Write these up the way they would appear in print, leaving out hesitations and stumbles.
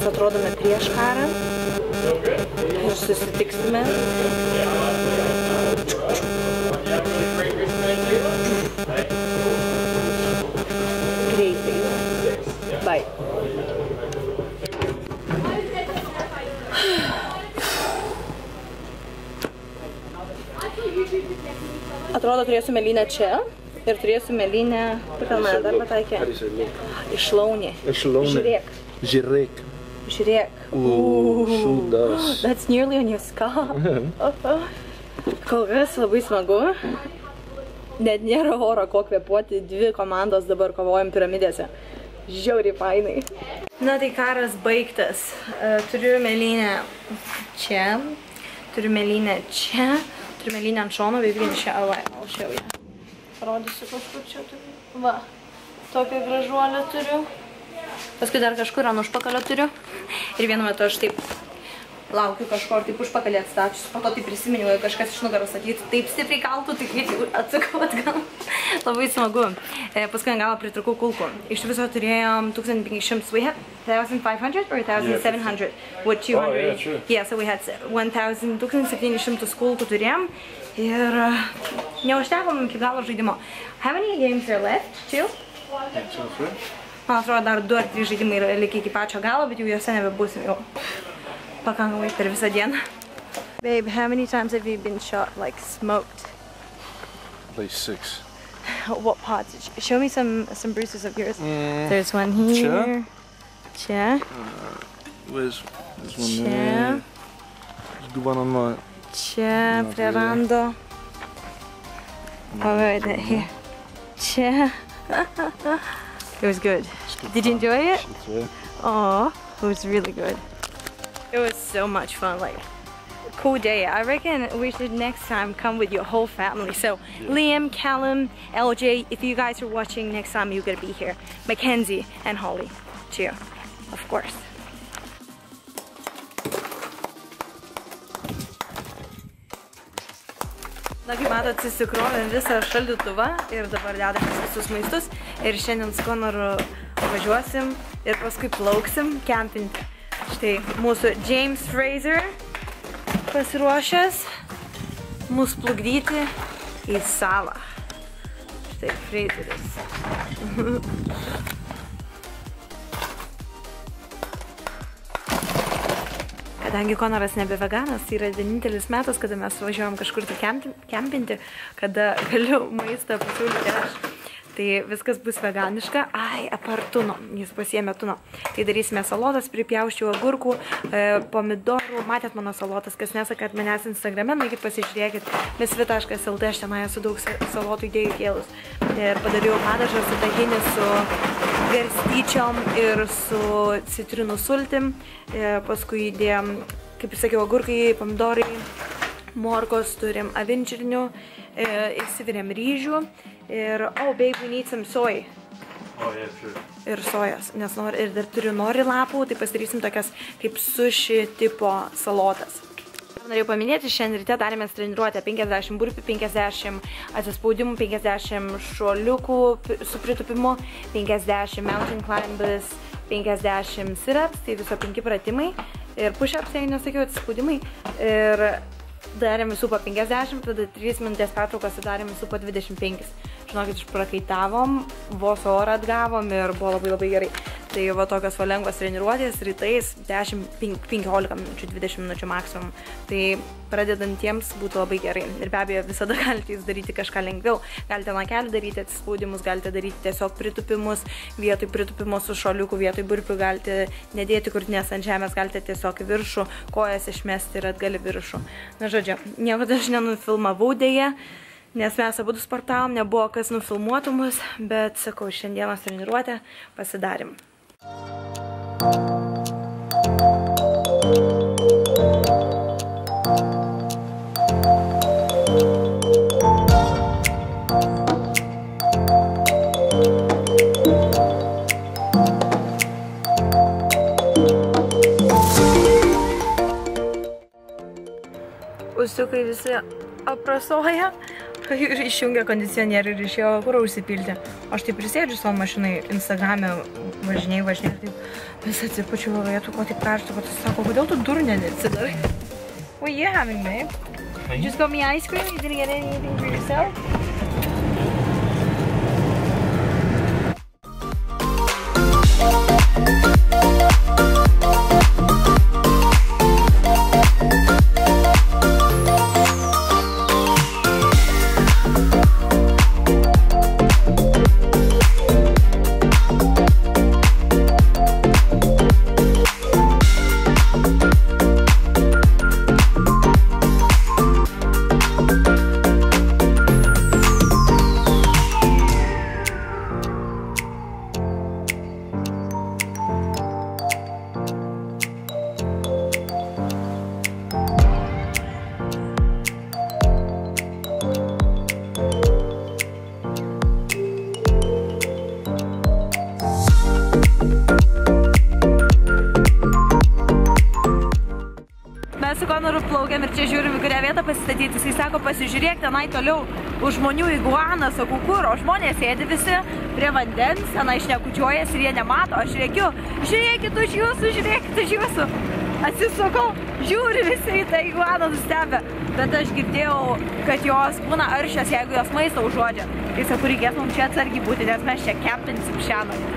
mes atrodome prieš karą ir susitiksime. Greitai. Bye. Atrodo, turėsiu mėlynę čia ir turėsiu mėlynę, kur ten mane dar pataikė? Išlaunė. Žiūrėk. Žiūrėk. Žiūrėk. Šūdas. That's nearly on your skull. Kol kas labai smagu. Net nėra oro ko kvėpuoti. 2 komandos dabar kovojam piramidėse. Žiauriai fainai. Na tai karas baigtas. Turiu mėlynę čia. Turiu mėlynę čia. Turiu mėlynę ant šono, beveik čia. I'll show you. Parodysiu kažkur čia turiu. Va. Tokią gražuolę turiu. Paskui dar kažkur ant užpakalio turiu. Ir vienu metu aš taip laukiu kažko, taip užpakalį atstačius. Po to taip prisiminiau, jeigu kažkas iš nugaros sakytų, taip stipriai kaltų, tai kvietiau atsukau atgal. Labai smagu. Paskui ant galo pritrukau kulkų. Iš viso turėjom 1500. We had 1,500 or 1,700? With 200. Oh, yeah, true. Yeah, so we had 1,700 kulkų turėjom. Ir neužtekom iki galo žaidimo. How many games are left? 2? Man atrodo, dar 2 ar 3 žaidimai yra likę iki pačio galo, bet jau juose nebebusim jau pakankamai per visą dieną. Babe, how many times have you been shot, like smoked? At least 6. What parts? Show me some bruises of yours. There's one here. Čia. There's one there. There's the one on my... Čia, prie rando. Oh, wait, here. Čia. It was good. Did you enjoy it? Yeah. Oh, it was really good. It was so much fun, like, cool day. I reckon we should next time come with your whole family. So, yeah. Liam, Callum, LJ, if you guys are watching next time, you're gonna be here. Mackenzie and Holly, too, of course. Na, kaip matot, susikrovėm visą šaldytuvą ir dabar dedamės visus maistus. Ir šiandien su Konoru važiuosim ir paskui plauksim kempinti. Štai mūsų James Fraser pasiruošęs mus plukdyti į salą. Štai Fraseris. Kadangi Konoras nebe veganas, tai yra vienintelis metas, kada mes važiuojam kažkur tai kempinti, kada galiu maistą pasiūlyti aš. Tai viskas bus veganiška. Ai, apart tuno. Jis pasiėmė tuno. Tai darysime salotas, pripjausčiau agurkų, pomidorų. Matėt mano salotas, kas nesakėt manęs Instagrame, nueikit pasižiūrėkit. Misvi.lt, aš tenai esu daug salotų idėjų kėlus. Ir padariau padažą su tahini, su garstyčiom ir su citrinų sultim. Paskui įdėjom, kaip ir sakiau, agurkai, pomidorai, morkos, turim avinčirnių, įsivirėm ryžių. Ir, oh babe, we need some soy. Oh, yeah, true. Ir sojas, nes ir dar turiu nori lapų, tai pasidarysim tokias kaip sushi tipo salotas. Norėjau paminėti, šiandien ryte darėmės treniruotę 50 burpių, 50 atsispaudimų, 50 šuoliukų su pritupimu, 50 mountain climbers, 50 sit-ups, tai viso 5 pratimai. Ir push-ups, jei nesakiau, atsispaudimai. Ir darėm visų po 50, tada 3 minutės pertraukos darėm visų po 25. Žinokit, išprakaitavom, vos orą atgavom ir buvo labai labai gerai. Tai va tokios va lengvos treniruotės, rytais 10-15 minučių, 20 minučių maksimum. Tai pradedantiems būtų labai gerai. Ir be abejo, visada galite jūs daryti kažką lengviau. Galite nuo kelių daryti atsispaudimus, galite daryti tiesiog pritupimus, vietoj pritupimo su šuoliuku, vietoj burpių galite nedėti krūtinės ant žemės, galite tiesiog viršų, kojas išmesti ir atgal į viršų. Na žodžiu, nieko aš nenufilmavau dėja, nes mes abudu sportavom, nebuvo kas nufilmuotų mus, bet sakau, šiandienos treniruotę pasidarėm. Usiukai visi aprasoja, išjungia kondicionierių ir išėjo kurą užsipilti. Aš taip prisėdžiu savo mašinai, Instagrame važinėjau, taip vis atsipučiu galvoje, ko taip karšta, kad sako, kodėl tu durnė neatsidarai? What are you having, babe? You just got me ice cream? You didn't get anything for yourself? Mes su Konoru plaukiam ir čia žiūrim, į kurią vietą pasistatyti. Jisai sako, pasižiūrėk tenai toliau už žmonių iguaną, sakau, kur, o žmonės sėdi visi prie vandens, tenai šnekučiuojasi ir jie nemato, aš rėkiu, žiūrėkit už jūsų. Atsisukau, žiūri visi į tą iguaną nustebę, bet aš girdėjau, kad jos būna aršios, jeigu jos maistą užuodžia. Tai sakau, reikės mums čia atsargiai būti, nes mes čia kempinsim šiandien.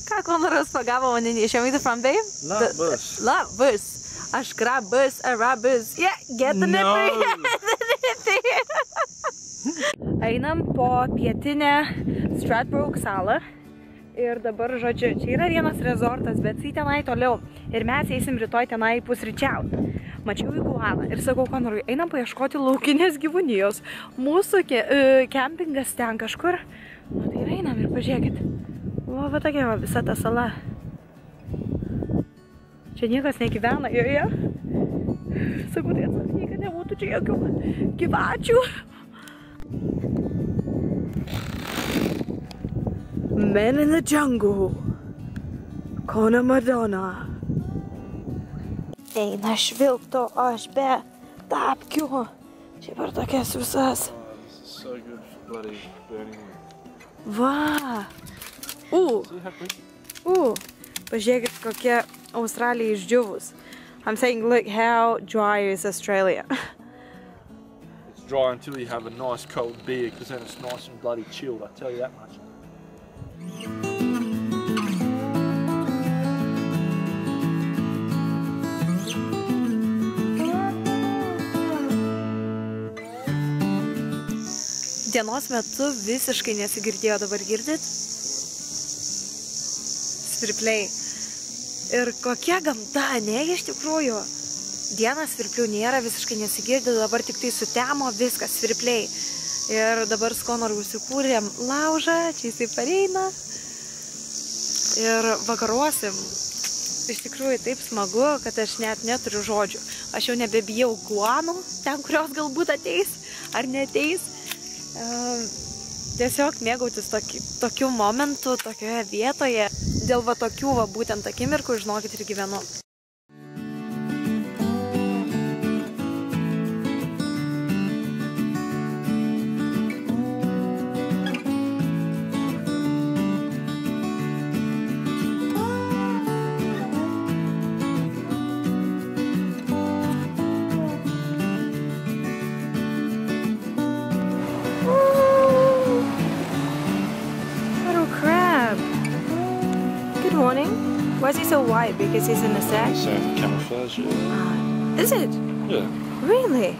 Ką Konoras pagavo vandenį? Show me the front, babe? Labas. Aš grabus, arabus. Yeah, get the nipper. Einam po pietinę Stradbroke salą. Ir dabar, žodžiu, čia yra vienas rezortas, bet jis tenai toliau. Ir mes eisim rytoj tenai pusryčiauti. Mačiau iguaną ir sakau Konorui, einam paieškoti laukinės gyvūnijos. Mūsų kempingas ten kažkur. Nu tai ir einam ir pažiūrėkit. O, va tokia va visa ta sala. Čia niekas negyvena joje. Sakau, tai atsargiai, kad nebūtų čia jokių gyvačių. Men in the jungle. Kona Madonna. Eina švilpto, aš be tapkių. Čia per tokias visas. Va. Pažiūrėkit, kokia Australija išdžiūvus. I'm saying, look how dry is Australia. It's dry until you have a nice cold beer, because then it's nice and bloody chilled, I tell you that much. Dienos metu visiškai nesigirdėjo, dabar girdit? Svirpliai. Ir kokia gamta, ne, iš tikrųjų. Dieną svirplių nėra, visiškai nesigirdi, dabar tik tai sutemo viskas, svirpliai. Ir dabar su Konoru užsikūrėm laužą, čia jisai pareina. Ir vakaruosim. Iš tikrųjų taip smagu, kad aš net neturiu žodžių. Aš jau nebebijau iguanų, ten kurios galbūt ateis ar neteis. Tiesiog mėgautis tokiu momentu, tokioje vietoje. Dėl va tokių va būtent akimirkų, žinokit, ir gyvenu. Why is he so white? Because he's in the sand? Sand camouflage, yeah. Is it? Yeah. Really?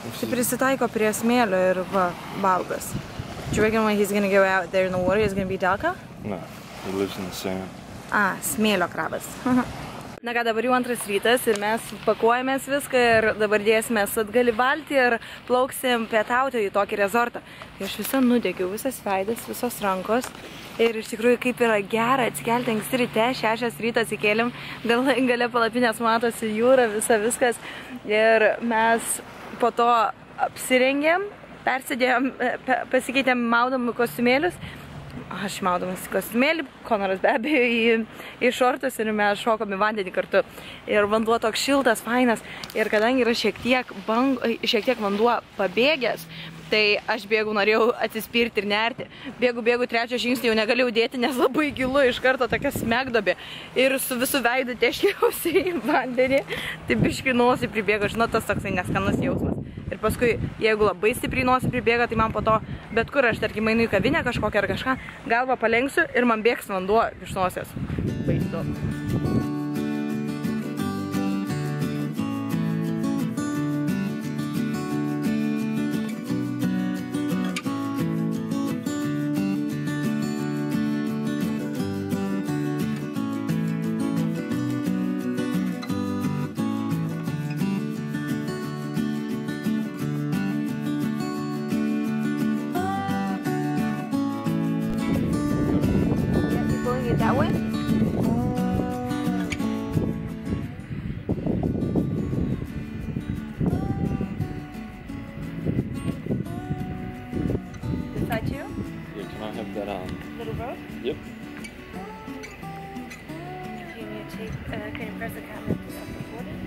Jis prisitaiko prie smėlio ir va, baltas. Do you reckon when he's gonna go out there in the water, he's gonna be darker? No, he lives in the sand. Smėlio krabas. Na ką, dabar jau antras rytas ir mes pakuojamės viską ir dabar dėsimės atgal į valtį ir plauksim pietauti į tokį rezortą. Tai aš visą nudegiau, visas veidas, visos rankos. Ir iš tikrųjų kaip yra gera atsikelti anksti ryte, 6 ryto atsikėlim, gale palapinės matosi jūra, viskas. Ir mes po to apsirengėm, persidėjom, pasikeitėm maudomų kostiumėlius. Aš maudamas į kostiumėlį, Konoras be abejo į šortus ir mes šokom į vandenį kartu. Ir vanduo toks šiltas, fainas. Ir kadangi yra šiek tiek vanduo pabėgęs, tai aš norėjau atsispirti ir nerti. Bėgu, 3 žingsnį jau negalėjau dėti, nes labai gilu, iš karto tokia smegdobė. Ir su visų veidu teškiausi į vandenį, tai biškai nosį pribėgo, žinot, tas toksai neskanus jausmas. Ir paskui, jeigu labai stipriai nosį pribėga, tai man po to, bet kur aš, tarkim, einu į kavinę kažkokią ar kažką, galvą palenksiu ir man bėgs vanduo iš nosies. Baisu. That way? Is that you? Yeah, can I have that Little rope? Yep. Can you press the camera to stop recording?